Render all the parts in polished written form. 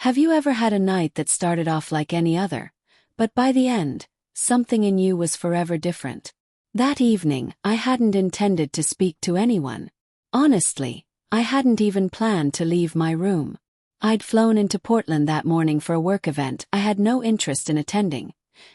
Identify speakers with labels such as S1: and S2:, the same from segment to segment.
S1: Have you ever had a night that started off like any other, but by the end, something in you was forever different? That evening, I hadn't intended to speak to anyone. Honestly, I hadn't even planned to leave my room. I'd flown into Portland that morning for a work event I had no interest in attending,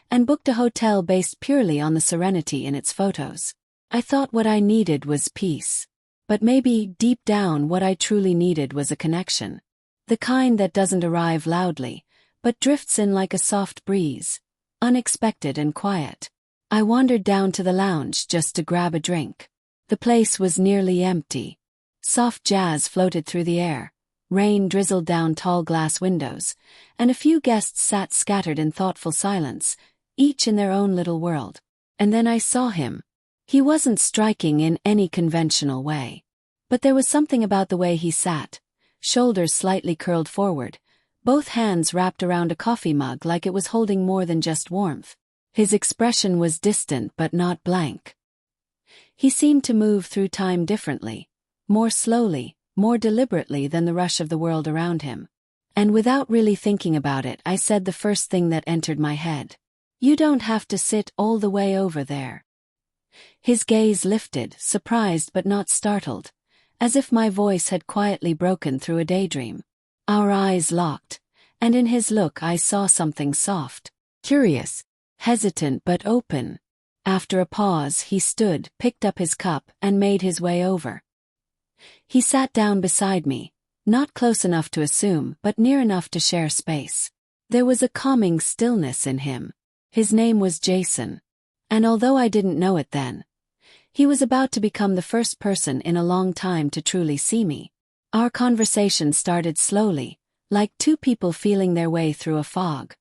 S1: and booked a hotel based purely on the serenity in its photos. I thought what I needed was peace. But maybe, deep down, what I truly needed was a connection. The kind that doesn't arrive loudly, but drifts in like a soft breeze, unexpected and quiet. I wandered down to the lounge just to grab a drink. The place was nearly empty. Soft jazz floated through the air, rain drizzled down tall glass windows, and a few guests sat scattered in thoughtful silence, each in their own little world. And then I saw him. He wasn't striking in any conventional way. But there was something about the way he sat, shoulders slightly curled forward, both hands wrapped around a coffee mug like it was holding more than just warmth. His expression was distant but not blank. He seemed to move through time differently, more slowly, more deliberately than the rush of the world around him. And without really thinking about it, I said the first thing that entered my head. "You don't have to sit all the way over there." His gaze lifted, surprised but not startled, as if my voice had quietly broken through a daydream. Our eyes locked, and in his look I saw something soft, curious, hesitant but open. After a pause, he stood, picked up his cup, and made his way over. He sat down beside me, not close enough to assume, but near enough to share space. There was a calming stillness in him. His name was Jason. And although I didn't know it then, he was about to become the first person in a long time to truly see me. Our conversation started slowly, like two people feeling their way through a fog.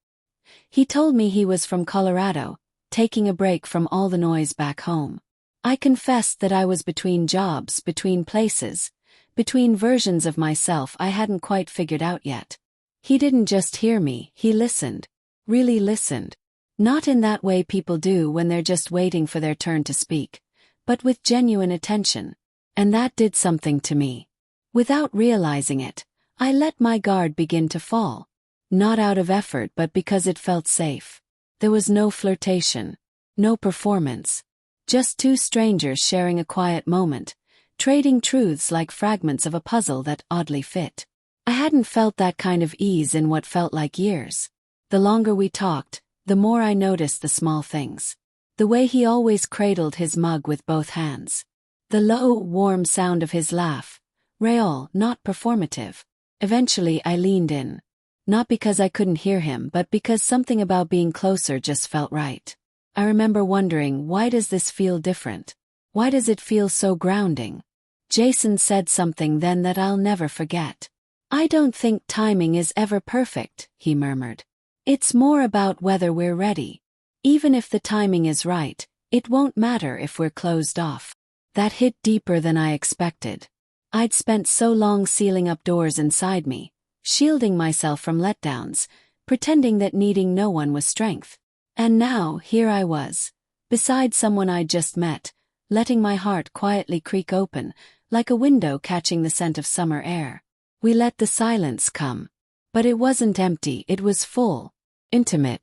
S1: He told me he was from Colorado, taking a break from all the noise back home. I confessed that I was between jobs, between places, between versions of myself I hadn't quite figured out yet. He didn't just hear me, he listened. Really listened. Not in that way people do when they're just waiting for their turn to speak, but with genuine attention. And that did something to me. Without realizing it, I let my guard begin to fall. Not out of effort but because it felt safe. There was no flirtation, no performance. Just two strangers sharing a quiet moment, trading truths like fragments of a puzzle that oddly fit. I hadn't felt that kind of ease in what felt like years. The longer we talked, the more I noticed the small things. The way he always cradled his mug with both hands. The low, warm sound of his laugh. Real, not performative. Eventually I leaned in. Not because I couldn't hear him, but because something about being closer just felt right. I remember wondering, why does this feel different? Why does it feel so grounding? Jason said something then that I'll never forget. "I don't think timing is ever perfect," he murmured. "It's more about whether we're ready. Even if the timing is right, it won't matter if we're closed off." That hit deeper than I expected. I'd spent so long sealing up doors inside me, shielding myself from letdowns, pretending that needing no one was strength. And now, here I was, beside someone I'd just met, letting my heart quietly creak open, like a window catching the scent of summer air. We let the silence come. But it wasn't empty, it was full, intimate.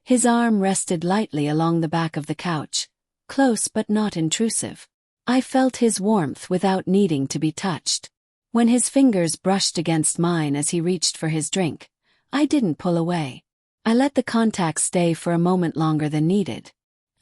S1: His arm rested lightly along the back of the couch, close but not intrusive. I felt his warmth without needing to be touched. When his fingers brushed against mine as he reached for his drink, I didn't pull away. I let the contact stay for a moment longer than needed.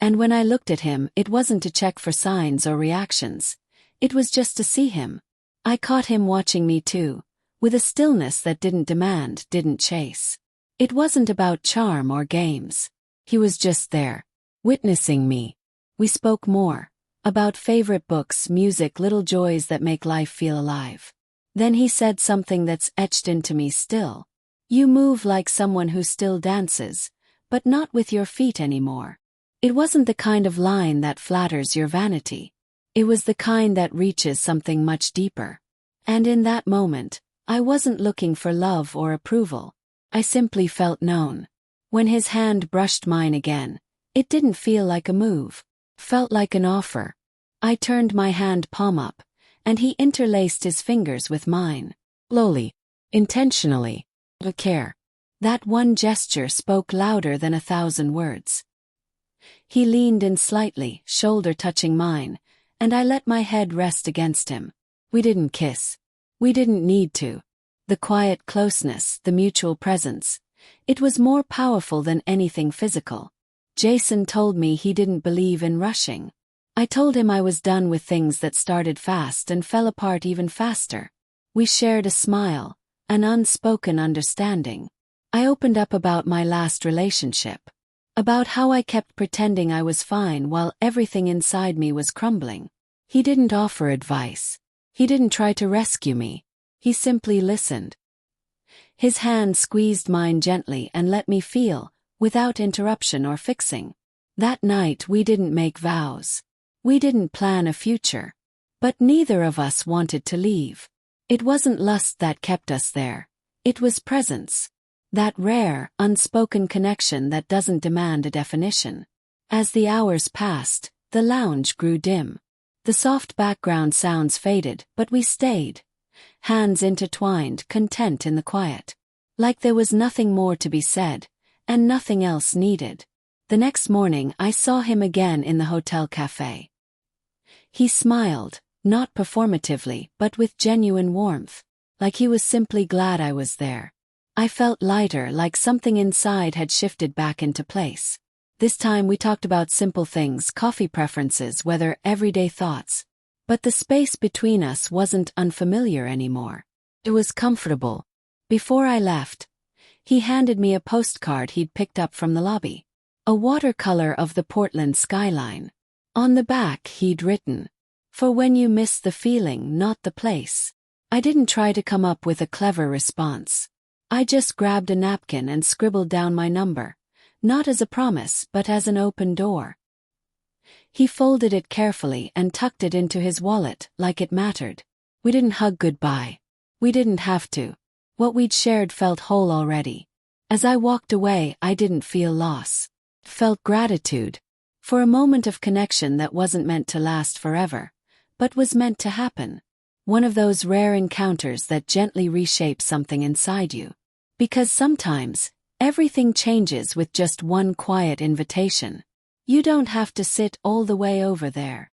S1: And when I looked at him, it wasn't to check for signs or reactions. It was just to see him. I caught him watching me too, with a stillness that didn't demand, didn't chase. It wasn't about charm or games. He was just there, witnessing me. We spoke more, about favorite books, music, little joys that make life feel alive. Then he said something that's etched into me still. "You move like someone who still dances, but not with your feet anymore." It wasn't the kind of line that flatters your vanity. It was the kind that reaches something much deeper. And in that moment, I wasn't looking for love or approval. I simply felt known. When his hand brushed mine again, it didn't feel like a move. Felt like an offer. I turned my hand palm up, and he interlaced his fingers with mine. Slowly, intentionally. The care. That one gesture spoke louder than 1,000 words. He leaned in slightly, shoulder touching mine, and I let my head rest against him. We didn't kiss. We didn't need to. The quiet closeness, the mutual presence, it was more powerful than anything physical. Jason told me he didn't believe in rushing. I told him I was done with things that started fast and fell apart even faster. We shared a smile, an unspoken understanding. I opened up about my last relationship. About how I kept pretending I was fine while everything inside me was crumbling. He didn't offer advice. He didn't try to rescue me. He simply listened. His hand squeezed mine gently and let me feel, without interruption or fixing. That night we didn't make vows. We didn't plan a future. But neither of us wanted to leave. It wasn't lust that kept us there. It was presence. That rare, unspoken connection that doesn't demand a definition. As the hours passed, the lounge grew dim. The soft background sounds faded, but we stayed. Hands intertwined, content in the quiet. Like there was nothing more to be said, and nothing else needed. The next morning I saw him again in the hotel cafe. He smiled, not performatively, but with genuine warmth. Like he was simply glad I was there. I felt lighter, like something inside had shifted back into place. This time we talked about simple things, coffee preferences, weather, everyday thoughts. But the space between us wasn't unfamiliar anymore. It was comfortable. Before I left, he handed me a postcard he'd picked up from the lobby. A watercolor of the Portland skyline. On the back he'd written, "For when you miss the feeling, not the place." I didn't try to come up with a clever response. I just grabbed a napkin and scribbled down my number, not as a promise but as an open door. He folded it carefully and tucked it into his wallet like it mattered. We didn't hug goodbye. We didn't have to. What we'd shared felt whole already. As I walked away, I didn't feel loss. Felt gratitude. For a moment of connection that wasn't meant to last forever, but was meant to happen. One of those rare encounters that gently reshape something inside you. Because sometimes, everything changes with just one quiet invitation. You don't have to sit all the way over there.